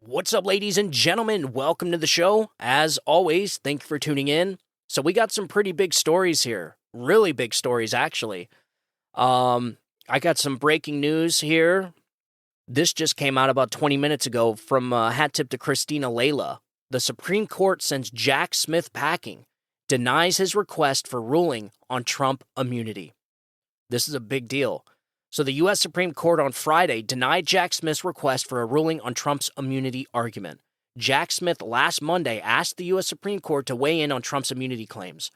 What's up, ladies and gentlemen? Welcome to the show. As always, thank you for tuning in. So we got some pretty big stories here. Really big stories, actually. I got some breaking news here. This just came out about 20 minutes ago from hat tip to Christina Layla. The Supreme Court sends Jack Smith packing, denies his request for ruling on Trump immunity. This is a big deal. So the U.S. Supreme Court on Friday denied Jack Smith's request for a ruling on Trump's immunity argument. Jack Smith last Monday asked the U.S. Supreme Court to weigh in on Trump's immunity claims.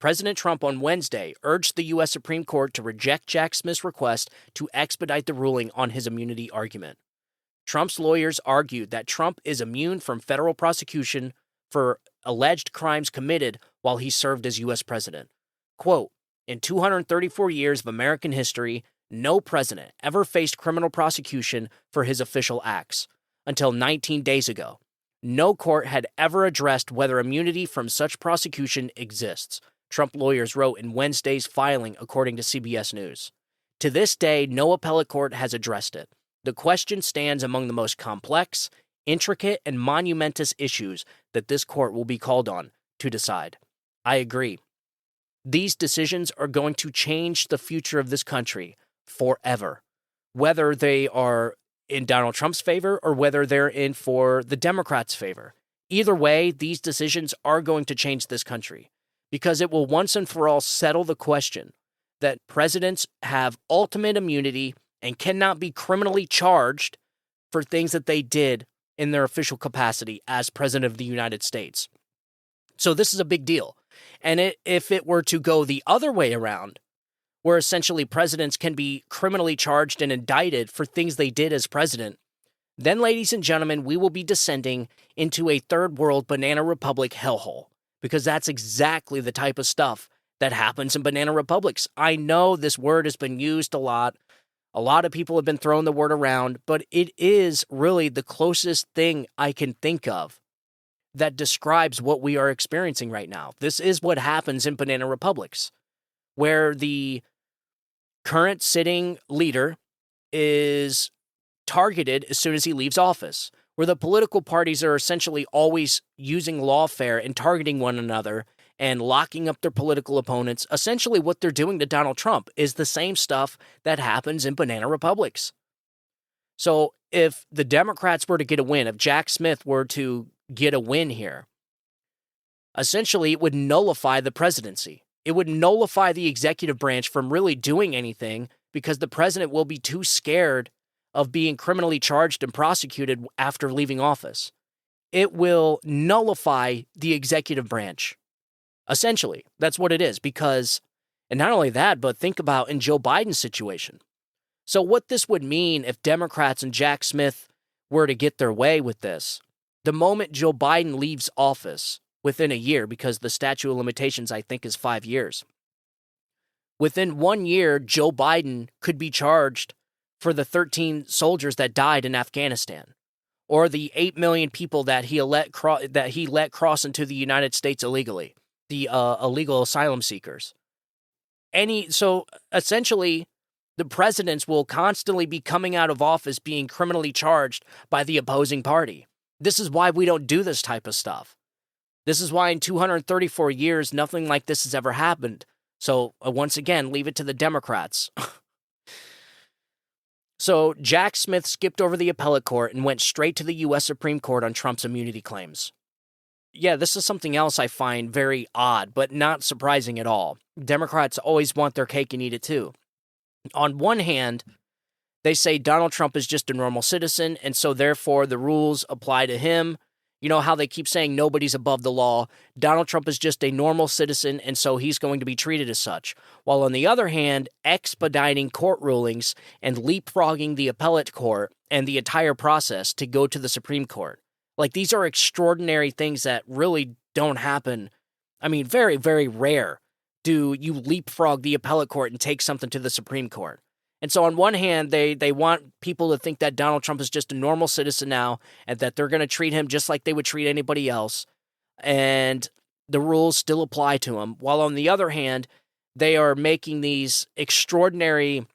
President Trump on Wednesday urged the U.S. Supreme Court to reject Jack Smith's request to expedite the ruling on his immunity argument. Trump's lawyers argued that Trump is immune from federal prosecution for alleged crimes committed while he served as U.S. president. Quote, in 234 years of American history, no president ever faced criminal prosecution for his official acts. Until 19 days ago, no court had ever addressed whether immunity from such prosecution exists, Trump lawyers wrote in Wednesday's filing, according to CBS News. To this day, no appellate court has addressed it. The question stands among the most complex, intricate, and monumentous issues that this court will be called on to decide. I agree. These decisions are going to change the future of this country forever, whether they are in Donald Trump's favor or whether they're in for the Democrats' favor. Either way, these decisions are going to change this country because it will once and for all settle the question that presidents have ultimate immunity and cannot be criminally charged for things that they did in their official capacity as president of the United States. So this is a big deal. And if it were to go the other way around, where essentially presidents can be criminally charged and indicted for things they did as president, then, ladies and gentlemen, we will be descending into a third world banana republic hellhole, because that's exactly the type of stuff that happens in banana republics. I know this word has been used a lot. A lot of people have been throwing the word around, but it is really the closest thing I can think of that describes what we are experiencing right now. This is what happens in banana republics, where the current sitting leader is targeted as soon as he leaves office, where the political parties are essentially always using lawfare and targeting one another and locking up their political opponents. Essentially what they're doing to Donald Trump is the same stuff that happens in banana republics. So if the Democrats were to get a win, if Jack Smith were to get a win here, essentially it would nullify the presidency. It would nullify the executive branch from really doing anything because the president will be too scared of being criminally charged and prosecuted after leaving office. It will nullify the executive branch. Essentially, that's what it is because, and not only that, but think about in Joe Biden's situation. So what this would mean if Democrats and Jack Smith were to get their way with this, the moment Joe Biden leaves office, within a year, because the statute of limitations, I think, is 5 years. Within 1 year, Joe Biden could be charged for the 13 soldiers that died in Afghanistan, or the 8 million people that he let cross into the United States illegally, the illegal asylum seekers. So essentially, the presidents will constantly be coming out of office being criminally charged by the opposing party. This is why we don't do this type of stuff. This is why in 234 years, nothing like this has ever happened. So, once again, leave it to the Democrats. So, Jack Smith skipped over the appellate court and went straight to the U.S. Supreme Court on Trump's immunity claims. Yeah, this is something else I find very odd, but not surprising at all. Democrats always want their cake and eat it too. On one hand, they say Donald Trump is just a normal citizen, and so therefore the rules apply to him. You know how they keep saying nobody's above the law. Donald Trump is just a normal citizen, and so he's going to be treated as such. While on the other hand, expediting court rulings and leapfrogging the appellate court and the entire process to go to the Supreme Court. Like, these are extraordinary things that really don't happen. I mean, very, very rare do you leapfrog the appellate court and take something to the Supreme Court. And so on one hand, they want people to think that Donald Trump is just a normal citizen now and that they're going to treat him just like they would treat anybody else. And the rules still apply to him. While on the other hand, they are making these extraordinary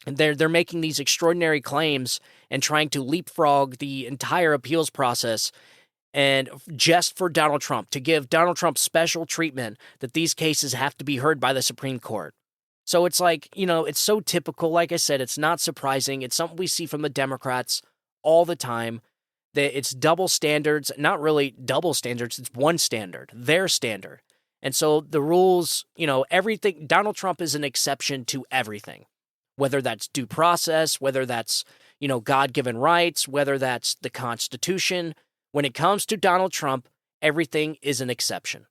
they're making these extraordinary claims and trying to leapfrog the entire appeals process, and just for Donald Trump, to give Donald Trump special treatment that these cases have to be heard by the Supreme Court. So it's like, it's so typical. Like I said, it's not surprising. It's something we see from the Democrats all the time, that it's double standards, not really double standards. It's one standard, their standard. And so the rules, everything, Donald Trump is an exception to everything, whether that's due process, whether that's, God-given rights, whether that's the Constitution. When it comes to Donald Trump, everything is an exception.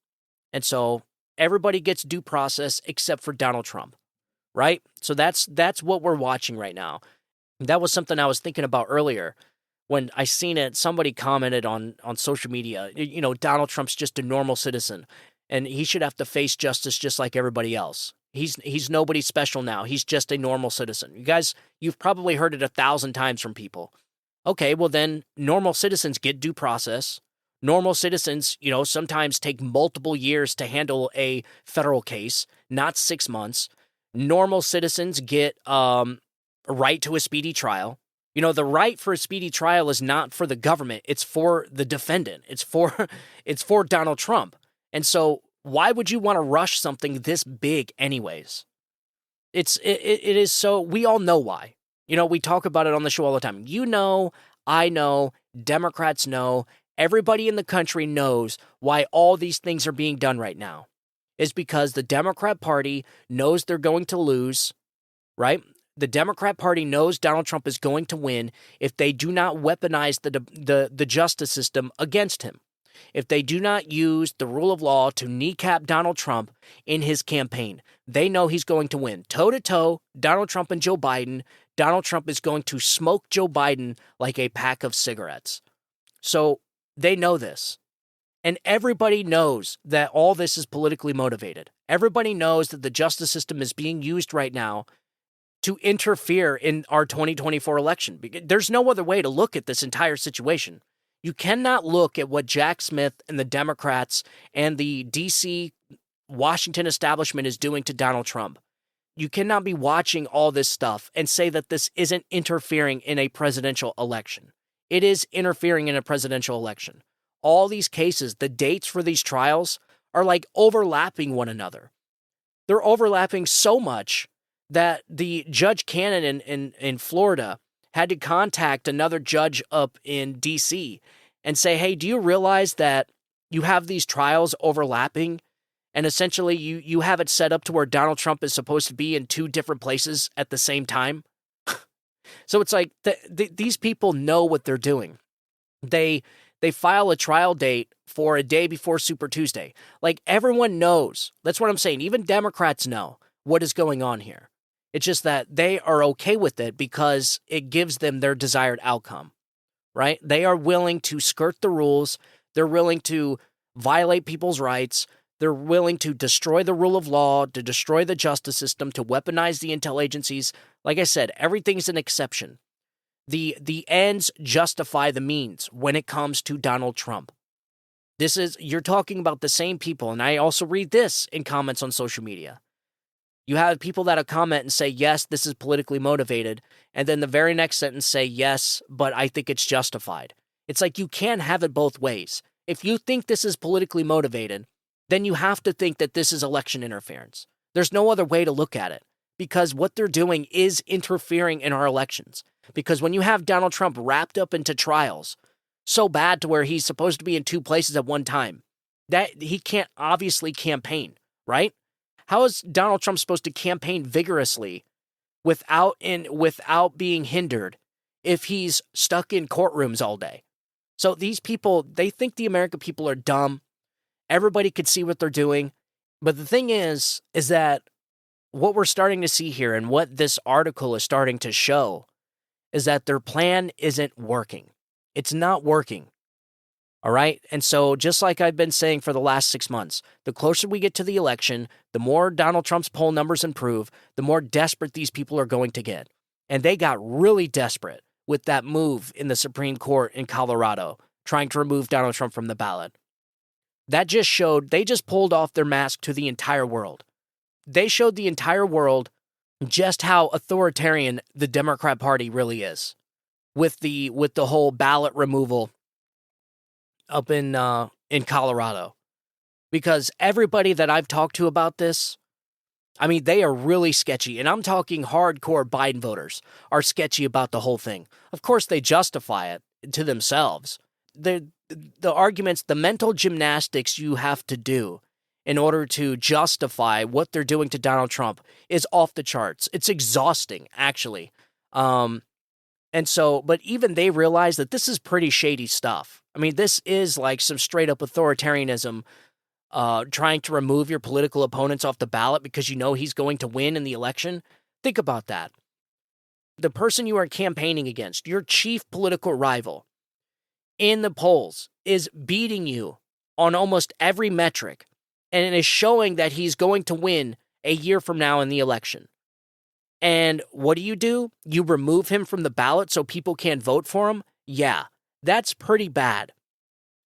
And so everybody gets due process except for Donald Trump, right? So that's what we're watching right now. That was something I was thinking about earlier when I seen it. Somebody commented on social media, Donald Trump's just a normal citizen and he should have to face justice just like everybody else. He's nobody special now. He's just a normal citizen. You guys, you've probably heard it 1,000 times from people. Okay, well then normal citizens get due process. Normal citizens, sometimes take multiple years to handle a federal case, not 6 months. Normal citizens get a right to a speedy trial. The right for a speedy trial is not for the government. It's for the defendant. It's for Donald Trump. And so why would you want to rush something this big anyways? It is so, we all know why. We talk about it on the show all the time. I know, Democrats know, everybody in the country knows why all these things are being done right now. It's because the Democrat Party knows they're going to lose, right? The Democrat Party knows Donald Trump is going to win if they do not weaponize the justice system against him. If they do not use the rule of law to kneecap Donald Trump in his campaign, they know he's going to win. Toe-to-toe, Donald Trump and Joe Biden. Donald Trump is going to smoke Joe Biden like a pack of cigarettes. So they know this. And everybody knows that all this is politically motivated. Everybody knows that the justice system is being used right now to interfere in our 2024 election. There's no other way to look at this entire situation. You cannot look at what Jack Smith and the Democrats and the D.C. Washington establishment is doing to Donald Trump. You cannot be watching all this stuff and say that this isn't interfering in a presidential election. It is interfering in a presidential election. All these cases, the dates for these trials are like overlapping one another. They're overlapping so much that the Judge Cannon in Florida had to contact another judge up in D.C. and say, hey, do you realize that you have these trials overlapping? And essentially you have it set up to where Donald Trump is supposed to be in two different places at the same time. So it's like these people know what they're doing. They file a trial date for a day before Super Tuesday. Like everyone knows. That's what I'm saying. Even Democrats know what is going on here. It's just that they are okay with it because it gives them their desired outcome, right? They are willing to skirt the rules. They're willing to violate people's rights. They're willing to destroy the rule of law, to destroy the justice system, to weaponize the intel agencies. Like I said, everything's an exception. The ends justify the means when it comes to Donald Trump. You're talking about the same people, and I also read this in comments on social media. You have people that comment and say, yes, this is politically motivated, and then the very next sentence say, yes, but I think it's justified. It's like you can't have it both ways. If you think this is politically motivated, then you have to think that this is election interference. There's no other way to look at it, because what they're doing is interfering in our elections. Because when you have Donald Trump wrapped up into trials so bad to where he's supposed to be in two places at one time, that he can't obviously campaign, right? How is Donald Trump supposed to campaign vigorously without being hindered if he's stuck in courtrooms all day? So these people, they think the American people are dumb. Everybody could see what they're doing. But the thing is that what we're starting to see here and what this article is starting to show is that their plan isn't working. It's not working. All right? And so just like I've been saying for the last 6 months, the closer we get to the election, the more Donald Trump's poll numbers improve, the more desperate these people are going to get. And they got really desperate with that move in the Supreme Court in Colorado, trying to remove Donald Trump from the ballot. That just showed, they just pulled off their mask to the entire world. They showed the entire world just how authoritarian the Democrat Party really is. with the whole ballot removal up in Colorado, because everybody that I've talked to about this, I mean, they are really sketchy, and I'm talking hardcore Biden voters are sketchy about the whole thing. Of course, they justify it to themselves. The arguments, the mental gymnastics you have to do in order to justify what they're doing to Donald Trump is off the charts. It's exhausting, actually. And so, but even they realize that this is pretty shady stuff. I mean, this is like some straight up authoritarianism, trying to remove your political opponents off the ballot because you know he's going to win in the election. Think about that. The person you are campaigning against, your chief political rival in the polls, is beating you on almost every metric, and it is showing that he's going to win a year from now in the election. And what do? You remove him from the ballot so people can't vote for him? Yeah, that's pretty bad.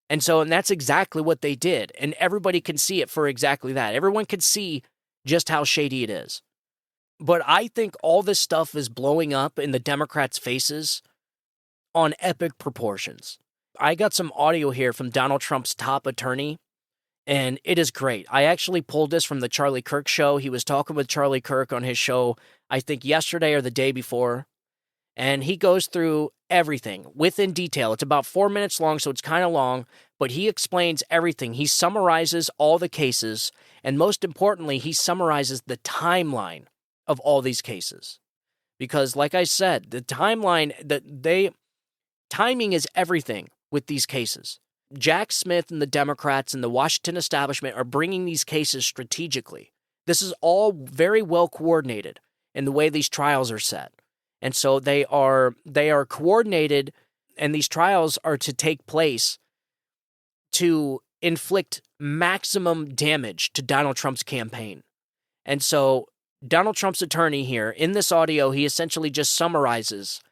And that's exactly what they did. And everybody can see it for exactly that. Everyone can see just how shady it is. But I think all this stuff is blowing up in the Democrats' faces on epic proportions. I got some audio here from Donald Trump's top attorney, and it is great. I actually pulled this from the Charlie Kirk show. He was talking with Charlie Kirk on his show, I think yesterday or the day before, and he goes through everything within detail. It's about 4 minutes long, so it's kind of long, but he explains everything. He summarizes all the cases, and most importantly, he summarizes the timeline of all these cases. Because, like I said, the timeline, timing is everything with these cases. Jack Smith and the Democrats and the Washington establishment are bringing these cases strategically. This is all very well coordinated in the way these trials are set. And so they are coordinated, and these trials are to take place to inflict maximum damage to Donald Trump's campaign. And so Donald Trump's attorney here, in this audio, he essentially just summarizes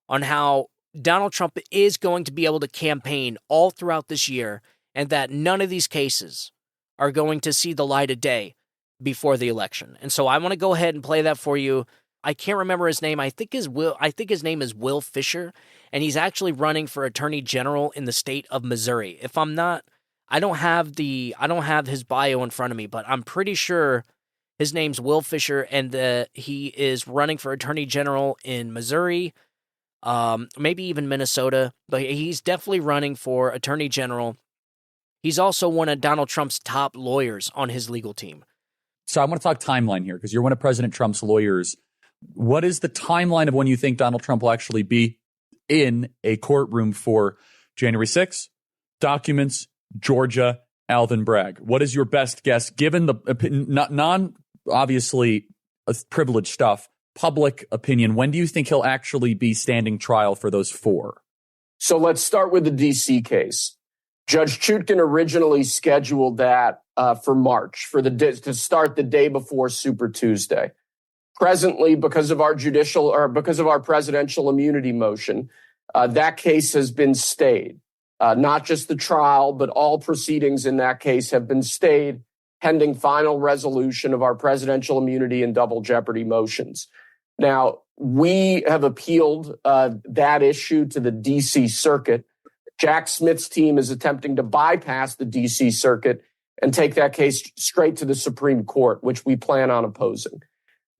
on how Donald Trump is going to be able to campaign all throughout this year, and that none of these cases are going to see the light of day before the election. And so I want to go ahead and play that for you. I can't remember his name. I think his name is Will Fisher, and he's actually running for Attorney General in the state of Missouri. If I'm not, I don't have his bio in front of me, but I'm pretty sure his name's Will Fisher, and he is running for Attorney General in Missouri, maybe even Minnesota, but he's definitely running for Attorney General. He's also one of Donald Trump's top lawyers on his legal team. So I want to talk timeline here, because you're one of President Trump's lawyers. What is the timeline of when you think Donald Trump will actually be in a courtroom for January 6th, documents, Georgia, Alvin Bragg? What is your best guess, given the non-obviously privileged stuff, public opinion? When do you think he'll actually be standing trial for those four? So let's start with the D.C. case. Judge Chutkan originally scheduled that for March, to start the day before Super Tuesday. Presently, because of our presidential immunity motion, that case has been stayed. Not just the trial, but all proceedings in that case have been stayed pending final resolution of our presidential immunity and double jeopardy motions. Now, we have appealed that issue to the D.C. Circuit. Jack Smith's team is attempting to bypass the D.C. Circuit and take that case straight to the Supreme Court, which we plan on opposing.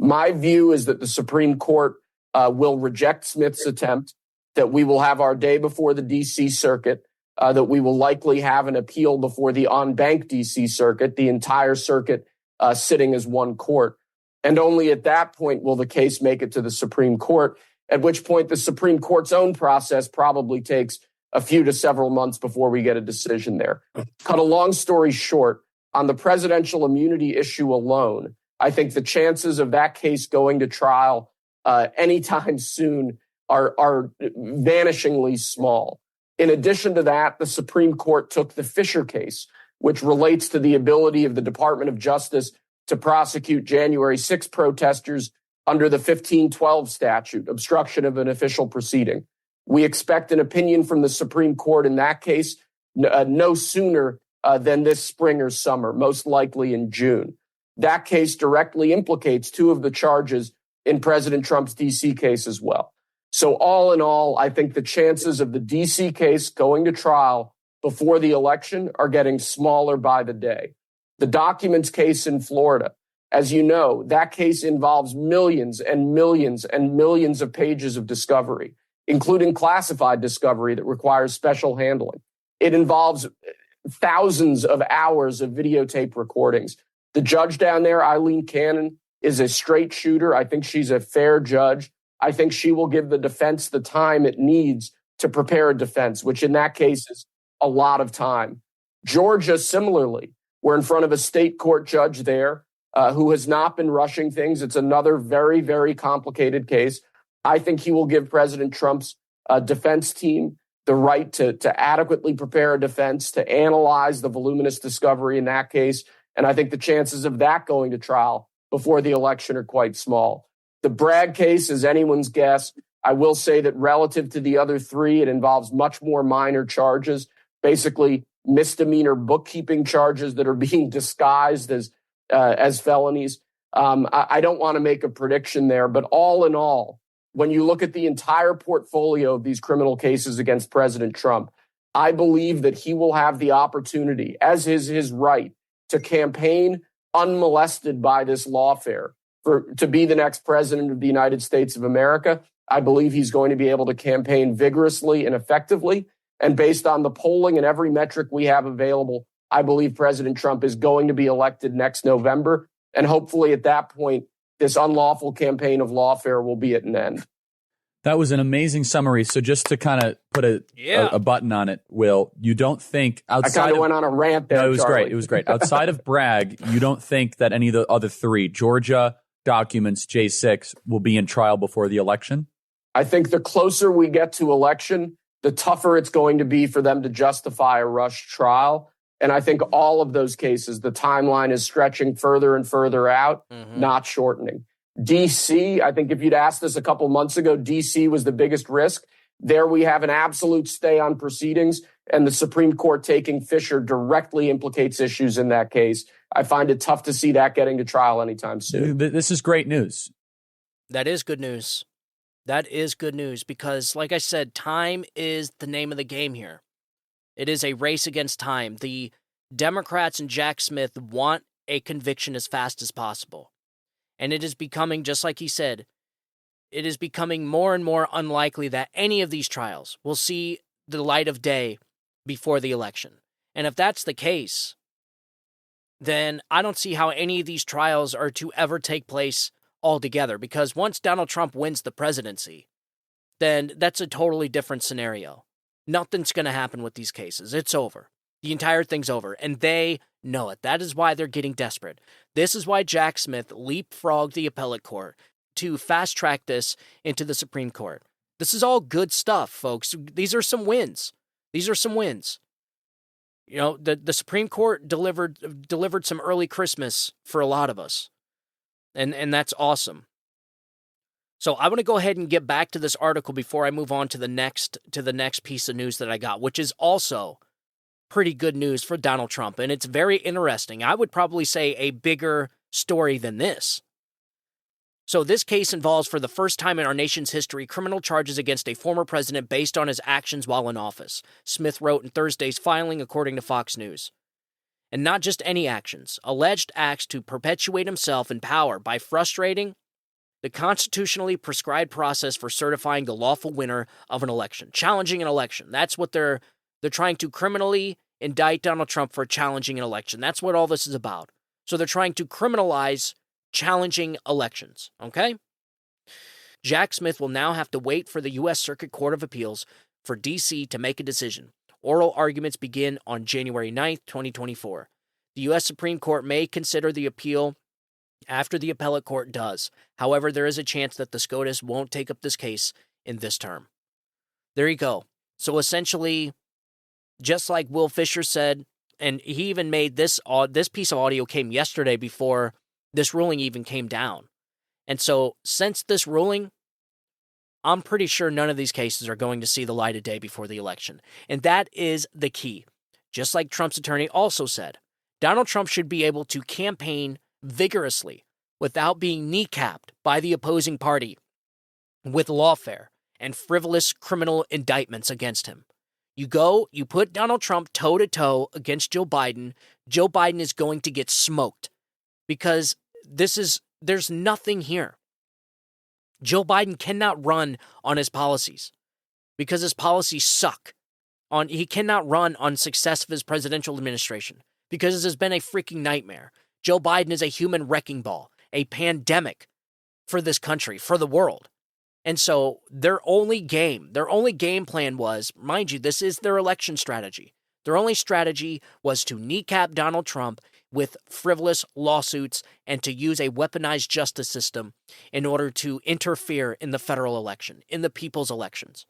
My view is that the Supreme Court will reject Smith's attempt, that we will have our day before the D.C. Circuit, that we will likely have an appeal before the en-banc D.C. Circuit, the entire circuit sitting as one court. And only at that point will the case make it to the Supreme Court, at which point the Supreme Court's own process probably takes a few to several months before we get a decision there. Cut a long story short, on the presidential immunity issue alone, I think the chances of that case going to trial anytime soon are vanishingly small. In addition to that, the Supreme Court took the Fisher case, which relates to the ability of the Department of Justice to prosecute January 6 protesters under the 1512 statute, obstruction of an official proceeding. We expect an opinion from the Supreme Court in that case no sooner than this spring or summer, most likely in June. That case directly implicates two of the charges in President Trump's D.C. case as well. So all in all, I think the chances of the D.C. case going to trial before the election are getting smaller by the day. The documents case in Florida, as you know, that case involves millions and millions and millions of pages of discovery, including classified discovery that requires special handling. It involves thousands of hours of videotape recordings. The judge down there, Eileen Cannon, is a straight shooter. I think she's a fair judge. I think she will give the defense the time it needs to prepare a defense, which in that case is a lot of time. Georgia, similarly, we're in front of a state court judge there who has not been rushing things. It's another very, very complicated case. I think he will give President Trump's defense team the right to adequately prepare a defense, to analyze the voluminous discovery in that case. And I think the chances of that going to trial before the election are quite small. The Bragg case is anyone's guess. I will say that relative to the other three, it involves much more minor charges, basically misdemeanor bookkeeping charges that are being disguised as felonies. I don't want to make a prediction there, but all in all, when you look at the entire portfolio of these criminal cases against President Trump, I believe that he will have the opportunity, as is his right, to campaign unmolested by this lawfare to be the next president of the United States of America. I believe he's going to be able to campaign vigorously and effectively. And based on the polling and every metric we have available, I believe President Trump is going to be elected next November. And hopefully at that point, this unlawful campaign of lawfare will be at an end. That was an amazing summary. So just to kind of put a button on it, Will, you don't think outside I kind of went on a rant there, No, it was Charlie. great. It was great. Outside of Bragg, you don't think that any of the other three, Georgia, documents, J6, will be in trial before the election? I think the closer we get to election, the tougher it's going to be for them to justify a rushed trial. And I think all of those cases, the timeline is stretching further and further out, not shortening. D.C., I think if you'd asked us a couple months ago, D.C. was the biggest risk. There we have an absolute stay on proceedings, and the Supreme Court taking Fisher directly implicates issues in that case. I find it tough to see that getting to trial anytime soon. This is great news. That is good news. That is good news because, like I said, time is the name of the game here. It is a race against time. The Democrats and Jack Smith want a conviction as fast as possible. And it is becoming, just like he said, it is becoming more and more unlikely that any of these trials will see the light of day before the election. And if that's the case, then I don't see how any of these trials are to ever take place altogether. Because once Donald Trump wins the presidency, then that's a totally different scenario. Nothing's going to happen with these cases. It's over. The entire thing's over. And they know it. That is why they're getting desperate. This is why Jack Smith leapfrogged the appellate court to fast track this into the Supreme Court. This is all good stuff, folks. These are some wins. These are some wins. You know, the Supreme Court delivered some early Christmas for a lot of us. And that's awesome. So I want to go ahead and get back to this article before I move on to the next piece of news that I got, which is also pretty good news for Donald Trump, and it's very interesting. I would probably say a bigger story than this. So this case involves, for the first time in our nation's history, criminal charges against a former president based on his actions while in office, Smith wrote in Thursday's filing, according to Fox News. And not just any actions, alleged acts to perpetuate himself in power by frustrating the constitutionally prescribed process for certifying the lawful winner of an election, challenging an election. That's what they're trying to criminally indict Donald Trump for challenging an election. That's what all this is about. So they're trying to criminalize challenging elections, okay? Jack Smith will now have to wait for the U.S. Circuit Court of Appeals for D.C. to make a decision. Oral arguments begin on January 9th, 2024. The U.S. Supreme Court may consider the appeal after the appellate court does. However, there is a chance that the SCOTUS won't take up this case in this term. There you go. So essentially, just like Will Fisher said, and he even made this piece of audio came yesterday before this ruling even came down. And so since this ruling, I'm pretty sure none of these cases are going to see the light of day before the election. And that is the key. Just like Trump's attorney also said, Donald Trump should be able to campaign vigorously without being kneecapped by the opposing party with lawfare and frivolous criminal indictments against him. You go, you put Donald Trump toe-to-toe against Joe Biden. Joe Biden is going to get smoked because there's nothing here. Joe Biden cannot run on his policies because his policies suck. He cannot run on success of his presidential administration because this has been a freaking nightmare. Joe Biden is a human wrecking ball, a pandemic for this country, for the world. And so their only game plan was, mind you, this is their election strategy. Their only strategy was to kneecap Donald Trump with frivolous lawsuits and to use a weaponized justice system in order to interfere in the federal election, in the people's elections.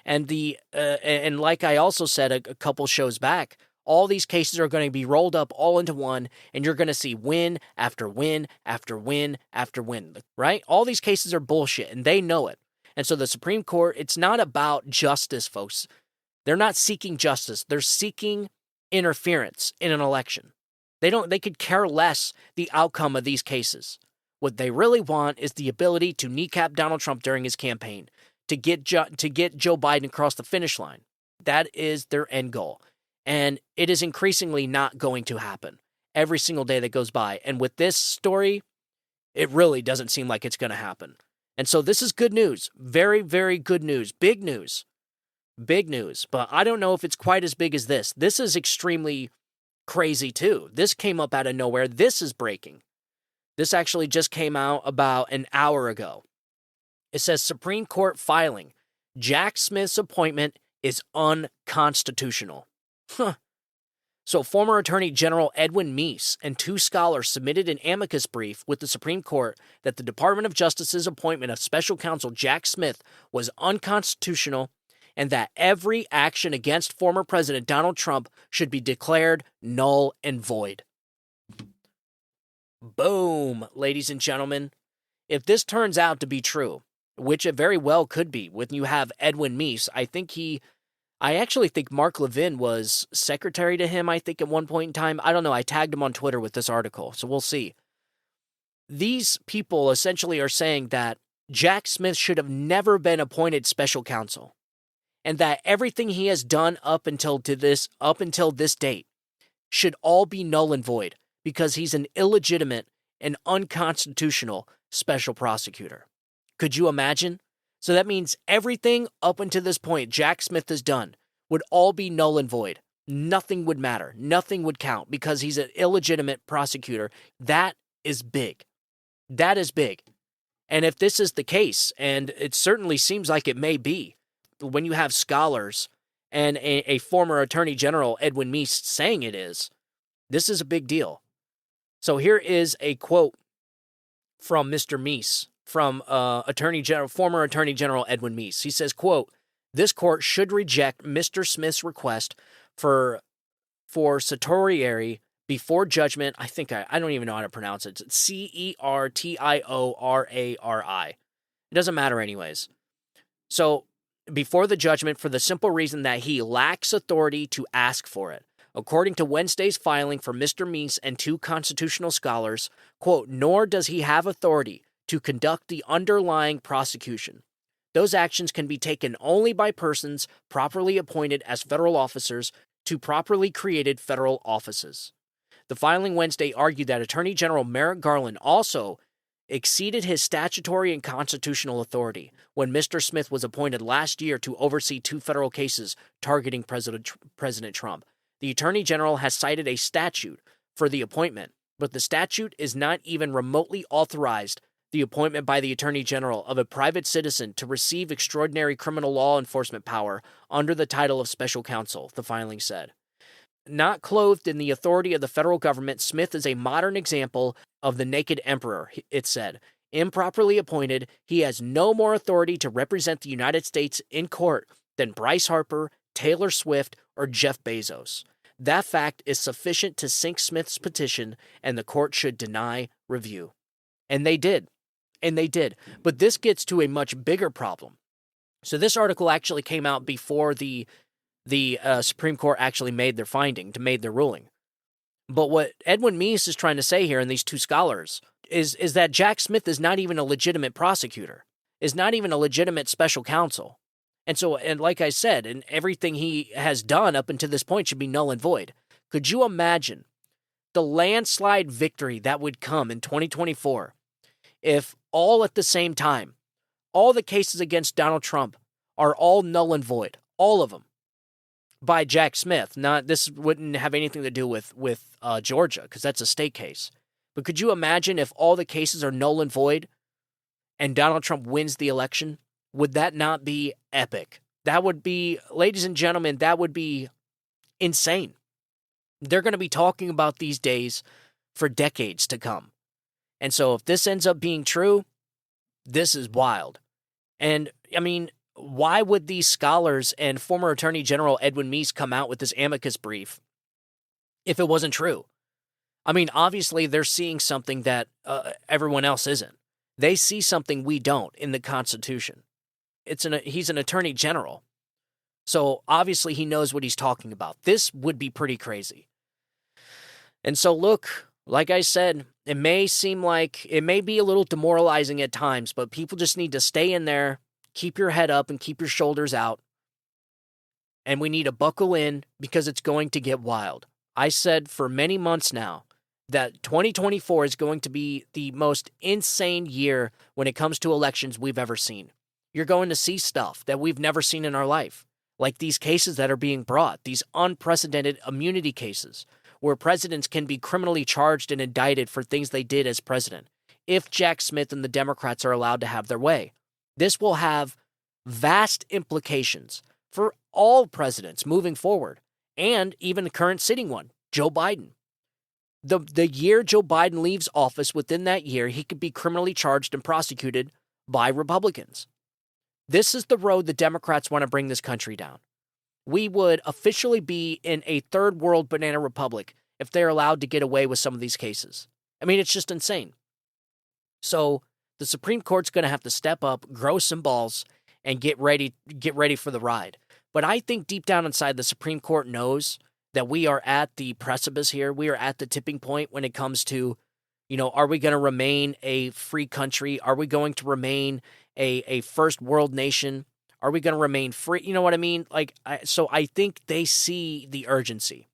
And and like I also said a couple shows back, all these cases are going to be rolled up all into one, and you're going to see win after win after win after win, right? All these cases are bullshit, and they know it. And so the Supreme Court, it's not about justice, folks. They're not seeking justice. They're seeking interference in an election. They could care less the outcome of these cases. What they really want is the ability to kneecap Donald Trump during his campaign, to get Joe Biden across the finish line. That is their end goal. And it is increasingly not going to happen every single day that goes by. And with this story, it really doesn't seem like it's going to happen. And so this is good news. Very, very good news. Big news. Big news. But I don't know if it's quite as big as this. This is extremely crazy too. This came up out of nowhere. This is breaking. This actually just came out about an hour ago. It says Supreme Court filing. Jack Smith's appointment is unconstitutional. So former Attorney General Edwin Meese and two scholars submitted an amicus brief with the Supreme Court that the Department of Justice's appointment of special counsel Jack Smith was unconstitutional and that every action against former President Donald Trump should be declared null and void. Boom, ladies and gentlemen. If this turns out to be true, which it very well could be, when you have Edwin Meese, I actually think Mark Levin was secretary to him, I think, at one point in time. I don't know. I tagged him on Twitter with this article, so we'll see. These people essentially are saying that Jack Smith should have never been appointed special counsel, and that everything he has done up until this date should all be null and void because he's an illegitimate and unconstitutional special prosecutor. Could you imagine? So that means everything up until this point Jack Smith has done would all be null and void. Nothing would matter. Nothing would count because he's an illegitimate prosecutor. That is big. That is big. And if this is the case, and it certainly seems like it may be, when you have scholars and a former Attorney General, Edwin Meese, saying it is, this is a big deal. So here is a quote from Mr. Meese, from former Attorney General Edwin Meese. He says, quote, "This court should reject Mr. Smith's request for certiorari before judgment." I don't even know how to pronounce it. It's CERTIORARI. It doesn't matter anyways. So before the judgment for the simple reason that he lacks authority to ask for it. According to Wednesday's filing for Mr. Meese and two constitutional scholars, quote, "Nor does he have authority to conduct the underlying prosecution. Those actions can be taken only by persons properly appointed as federal officers to properly created federal offices." The filing Wednesday argued that Attorney General Merrick Garland also exceeded his statutory and constitutional authority when Mr. Smith was appointed last year to oversee two federal cases targeting President Trump. The Attorney General has cited a statute for the appointment, but the statute is not even remotely authorized the appointment by the Attorney General of a private citizen to receive extraordinary criminal law enforcement power under the title of special counsel, the filing said. Not clothed in the authority of the federal government, Smith is a modern example of the naked emperor, it said. Improperly appointed, he has no more authority to represent the United States in court than Bryce Harper, Taylor Swift, or Jeff Bezos. That fact is sufficient to sink Smith's petition, and the court should deny review. And they did. But this gets to a much bigger problem. So this article actually came out before the Supreme Court actually made their ruling. But what Edwin Meese is trying to say here, and these two scholars, is that Jack Smith is not even a legitimate prosecutor. is not even a legitimate special counsel. And like I said, and everything he has done up until this point should be null and void. Could you imagine the landslide victory that would come in 2024 if all at the same time, all the cases against Donald Trump are all null and void, all of them, by Jack Smith? This wouldn't have anything to do with Georgia, because that's a state case. But could you imagine if all the cases are null and void and Donald Trump wins the election? Would that not be epic? That would be, ladies and gentlemen, that would be insane. They're going to be talking about these days for decades to come. And so if this ends up being true, this is wild. And, I mean, why would these scholars and former Attorney General Edwin Meese come out with this amicus brief if it wasn't true? I mean, obviously they're seeing something that everyone else isn't. They see something we don't in the Constitution. He's an Attorney General. So obviously he knows what he's talking about. This would be pretty crazy. And so look, like I said, it may be a little demoralizing at times, but people just need to stay in there, keep your head up and keep your shoulders out. And we need to buckle in because it's going to get wild. I said for many months now that 2024 is going to be the most insane year when it comes to elections we've ever seen. You're going to see stuff that we've never seen in our life, like these cases that are being brought, these unprecedented immunity cases, where presidents can be criminally charged and indicted for things they did as president, if Jack Smith and the Democrats are allowed to have their way. This will have vast implications for all presidents moving forward, and even the current sitting one, Joe Biden. The year Joe Biden leaves office, within that year, he could be criminally charged and prosecuted by Republicans. This is the road the Democrats want to bring this country down. We would officially be in a third world banana republic if they're allowed to get away with some of these cases. I mean, it's just insane. So the Supreme Court's going to have to step up, grow some balls, and get ready for the ride. But I think deep down inside, the Supreme Court knows that we are at the precipice here. We are at the tipping point when it comes to, are we going to remain a free country? Are we going to remain a first world nation? Are we going to remain free? You know what I mean? So I think they see the urgency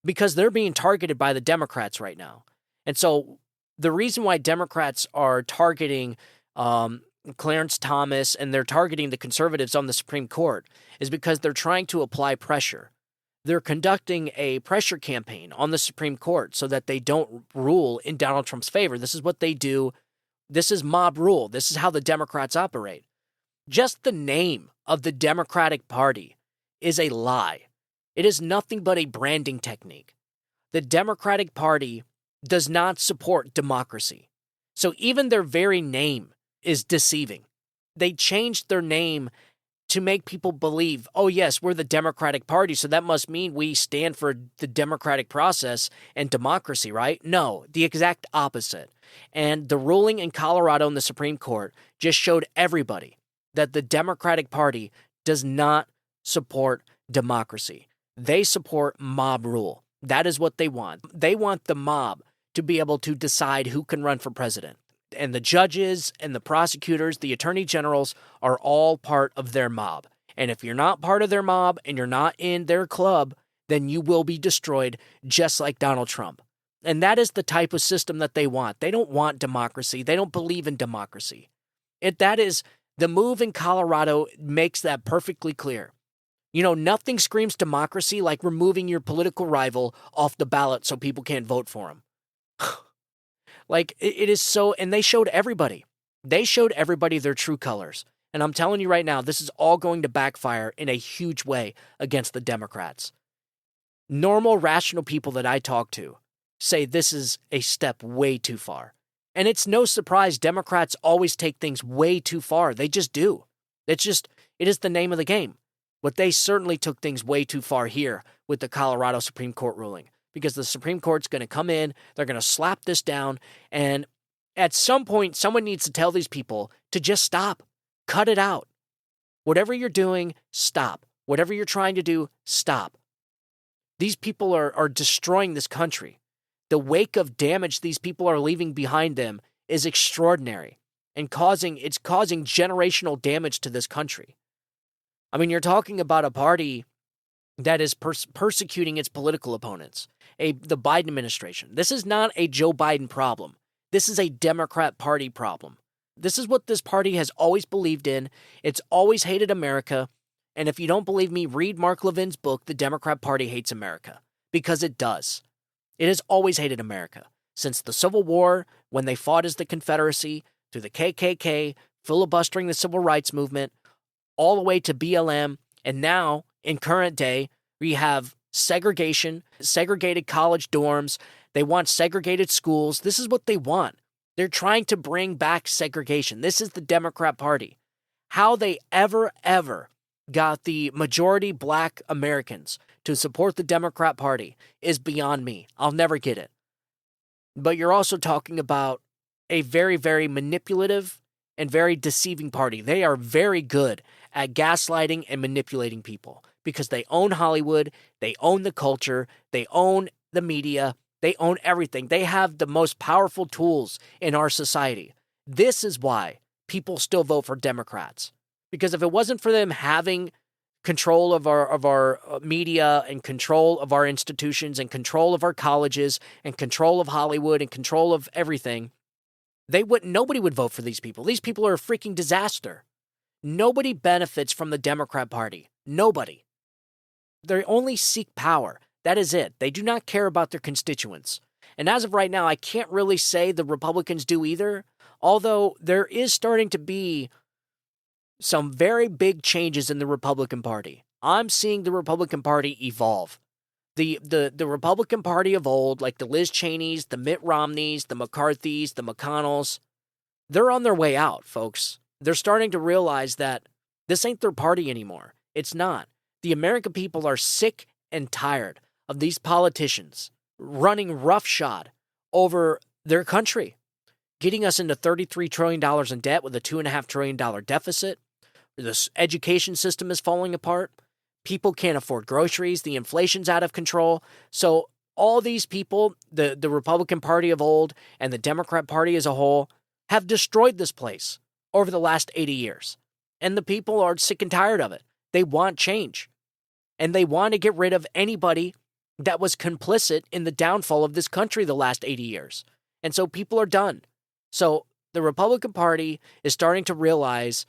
because they're being targeted by the Democrats right now. And so the reason why Democrats are targeting Clarence Thomas and they're targeting the conservatives on the Supreme Court is because they're trying to apply pressure. They're conducting a pressure campaign on the Supreme Court so that they don't rule in Donald Trump's favor. This is what they do. This is mob rule. This is how the Democrats operate. Just the name of the Democratic Party is a lie. It is nothing but a branding technique. The Democratic Party does not support democracy. So even their very name is deceiving. They changed their name to make people believe, oh yes, we're the Democratic Party, so that must mean we stand for the democratic process and democracy, right? No, the exact opposite. And the ruling in Colorado in the Supreme Court just showed everybody that the Democratic Party does not support democracy. They support mob rule. That is what they want. They want the mob to be able to decide who can run for president. And the judges and the prosecutors, the attorney generals are all part of their mob. And if you're not part of their mob and you're not in their club, then you will be destroyed just like Donald Trump. And that is the type of system that they want. They don't want democracy. They don't believe in democracy. That is, the move in Colorado makes that perfectly clear. Nothing screams democracy like removing your political rival off the ballot so people can't vote for him. It is so, and they showed everybody. They showed everybody their true colors. And I'm telling you right now, this is all going to backfire in a huge way against the Democrats. Normal, rational people that I talk to say this is a step way too far. And it's no surprise Democrats always take things way too far. They just do. It is the name of the game. But they certainly took things way too far here with the Colorado Supreme Court ruling. Because the Supreme Court's going to come in, they're going to slap this down, and at some point, someone needs to tell these people to just stop. Cut it out. Whatever you're doing, stop. Whatever you're trying to do, stop. These people are destroying this country. The wake of damage these people are leaving behind them is extraordinary. and it's causing generational damage to this country. I mean, you're talking about a party that is persecuting its political opponents, the Biden administration. This is not a Joe Biden problem. This is a Democrat Party problem. This is what this party has always believed in. It's always hated America. And if you don't believe me, read Mark Levin's book, The Democrat Party Hates America, because it does. It has always hated America. Since the Civil War, when they fought as the Confederacy, through the KKK, filibustering the Civil Rights Movement, all the way to BLM, and now, in current day, we have segregation, segregated college dorms. They want segregated schools. This is what they want. They're trying to bring back segregation. This is the Democrat Party. How they ever got the majority black Americans to support the Democrat Party is beyond me. I'll never get it. But you're also talking about a very, very manipulative and very deceiving party. They are very good at gaslighting and manipulating people because they own Hollywood, they own the culture, they own the media, they own everything. They have the most powerful tools in our society. This is why people still vote for Democrats. Because if it wasn't for them having control of our media and control of our institutions and control of our colleges and control of Hollywood and control of everything, nobody would vote for these people. These people are a freaking disaster. Nobody benefits from the Democrat Party. Nobody. They only seek power. That is it. They do not care about their constituents. And as of right now, I can't really say the Republicans do either, although there is starting to be some very big changes in the Republican Party. I'm seeing the Republican Party evolve. The Republican Party of old, like the Liz Cheneys, the Mitt Romneys, the McCarthys, the McConnells, they're on their way out, folks. They're starting to realize that this ain't their party anymore. It's not. The American people are sick and tired of these politicians running roughshod over their country, getting us into $33 trillion in debt with a $2.5 trillion deficit. The education system is falling apart. People can't afford groceries. The inflation's out of control. So all these people, the Republican Party of old and the Democrat Party as a whole, have destroyed this place over the last 80 years. And the people are sick and tired of it. They want change. And they want to get rid of anybody that was complicit in the downfall of this country the last 80 years. And so people are done. So the Republican Party is starting to realize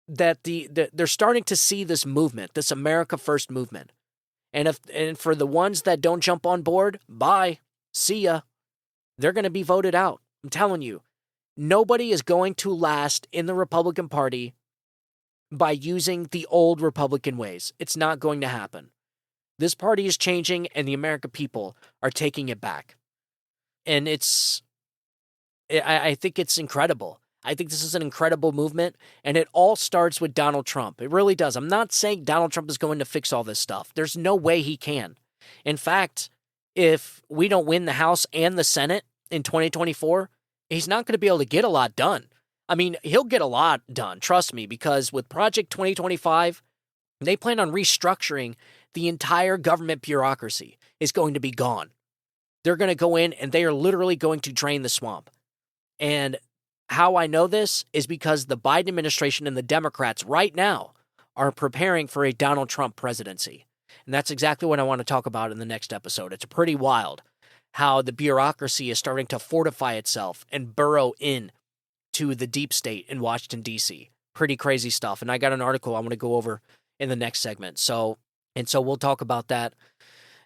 that they're starting to see this movement, this America First movement. And for the ones that don't jump on board, bye, see ya. They're going to be voted out. I'm telling you, nobody is going to last in the Republican Party by using the old Republican ways. It's not going to happen. This party is changing, and the American people are taking it back. And I think it's incredible. I think this is an incredible movement, and it all starts with Donald Trump. It really does. I'm not saying Donald Trump is going to fix all this stuff. There's no way he can. In fact, if we don't win the House and the Senate in 2024, he's not going to be able to get a lot done. I mean, he'll get a lot done, trust me, because with Project 2025, they plan on restructuring the entire government bureaucracy is going to be gone. They're going to go in and they are literally going to drain the swamp. And how I know this is because the Biden administration and the Democrats right now are preparing for a Donald Trump presidency. And that's exactly what I want to talk about in the next episode. It's pretty wild how the bureaucracy is starting to fortify itself and burrow in to the deep state in Washington, D.C. Pretty crazy stuff. And I got an article I want to go over in the next segment. So we'll talk about that.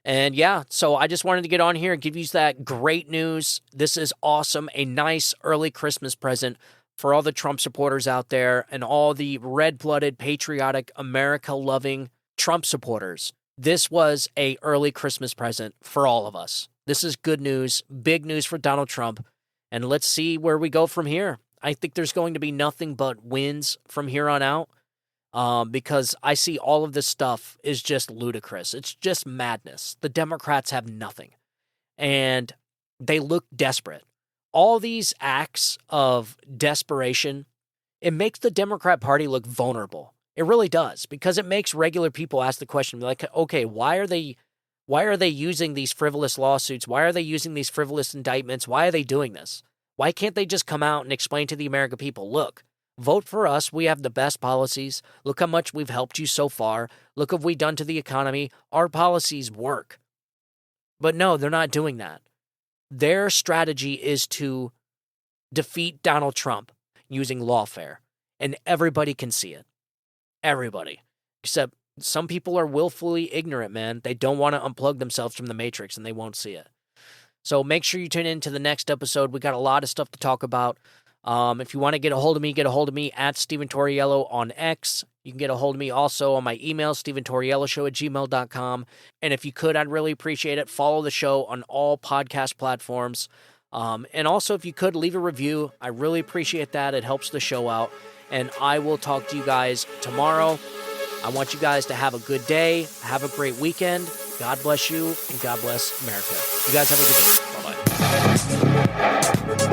And yeah, so I just wanted to get on here and give you that great news. This is awesome. A nice early Christmas present for all the Trump supporters out there and all the red-blooded, patriotic, America-loving Trump supporters. This was a early Christmas present for all of us. This is good news, big news for Donald Trump. And let's see where we go from here. I think there's going to be nothing but wins from here on out. Because I see all of this stuff is just ludicrous. It's just madness. The Democrats have nothing. And they look desperate. All these acts of desperation, it makes the Democrat Party look vulnerable. It really does. Because it makes regular people ask the question, like, okay, why are they using these frivolous lawsuits? Why are they using these frivolous indictments? Why are they doing this? Why can't they just come out and explain to the American people, look, vote for us. We have the best policies. Look how much we've helped you so far. Look what we've done to the economy. Our policies work. But no, they're not doing that. Their strategy is to defeat Donald Trump using lawfare. And everybody can see it. Everybody. Except some people are willfully ignorant, man. They don't want to unplug themselves from the Matrix, and they won't see it. So make sure you tune in to the next episode. We got a lot of stuff to talk about. If you want to get a hold of me at Steven Torriello on X. You can get a hold of me also on my email, steventorrielloshow@gmail.com. And if you could, I'd really appreciate it. Follow the show on all podcast platforms. And also, if you could, leave a review. I really appreciate that. It helps the show out. And I will talk to you guys tomorrow. I want you guys to have a good day. Have a great weekend. God bless you, and God bless America. You guys have a good day. Bye-bye.